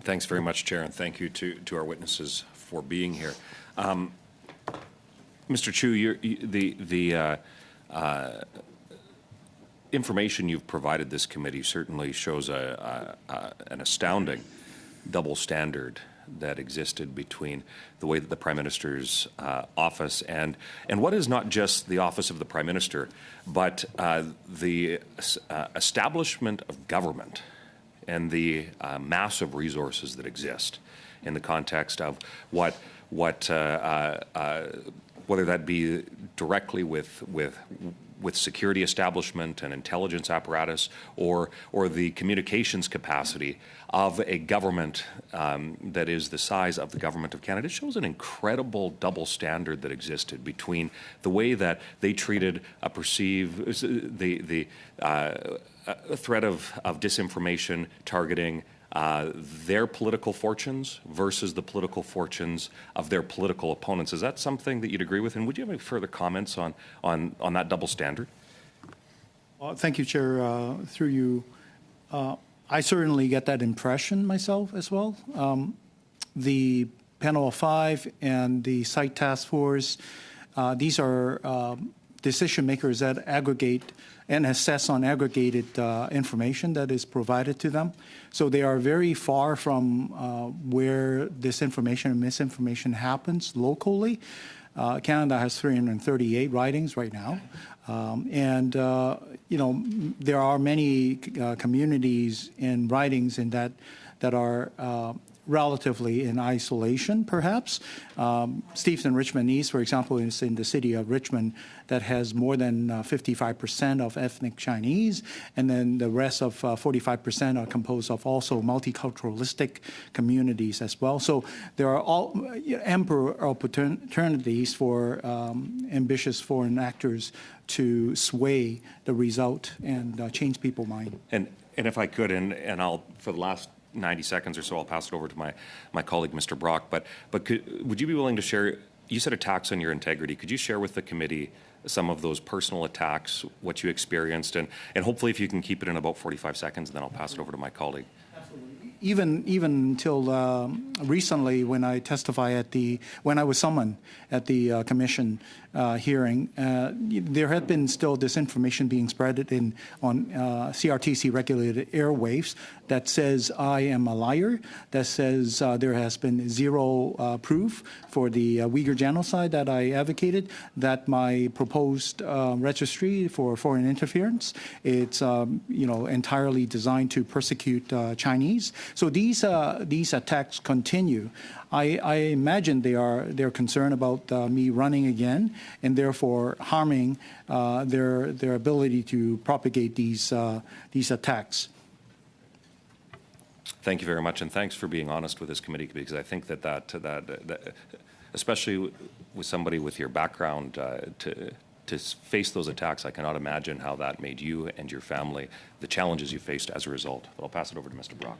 Thanks very much, Chair, and thank you to our witnesses for being here. Mr. Chu, the information you've provided this committee certainly shows an astounding double standard that existed between the way that the Prime Minister's office and what is not just the office of the Prime Minister, but the establishment of government and the massive resources that exist in the context of whether that be directly with security establishment and intelligence apparatus, or the communications capacity of a government that is the size of the Government of Canada. It shows an incredible double standard that existed between the way that they treated a the threat of disinformation targeting their political fortunes versus the political fortunes of their political opponents. Is that something that you'd agree with? And would you have any further comments on that double standard? Thank you, Chair. Through you, I certainly get that impression myself as well. The Panel of Five and the Site Task Force, these are decision makers that aggregate and assess on aggregated information that is provided to them. So they are very far from where disinformation and misinformation happens locally. Canada has 338 ridings right now. There are many communities and ridings in that are relatively in isolation, perhaps. Steveston Richmond East, for example, is in the city of Richmond that has more than 55% of ethnic Chinese, and then the rest of 45% are composed of also multiculturalistic communities as well. So there are all ample opportunities for ambitious foreign actors to sway the result and change people's mind. And if I could, and I'll, for the last 90 seconds or so, I'll pass it over to my colleague, Mr. Brock. But would you be willing to share, you said attacks on your integrity. Could you share with the committee some of those personal attacks, what you experienced, and hopefully if you can keep it in about 45 seconds, then I'll pass it over to my colleague. Even until recently, when I testify when I was summoned at the commission hearing, there had been still disinformation being spread on CRTC regulated airwaves that says I am a liar, that says there has been zero proof for the Uyghur genocide that I advocated, that my proposed registry for foreign interference, it's entirely designed to persecute Chinese. So these attacks continue. I imagine they're concerned about me running again, and therefore harming their ability to propagate these attacks. Thank you very much, and thanks for being honest with this committee, because I think that especially with somebody with your background, to face those attacks, I cannot imagine how that made you and your family, the challenges you faced as a result. But I'll pass it over to Mr. Brock.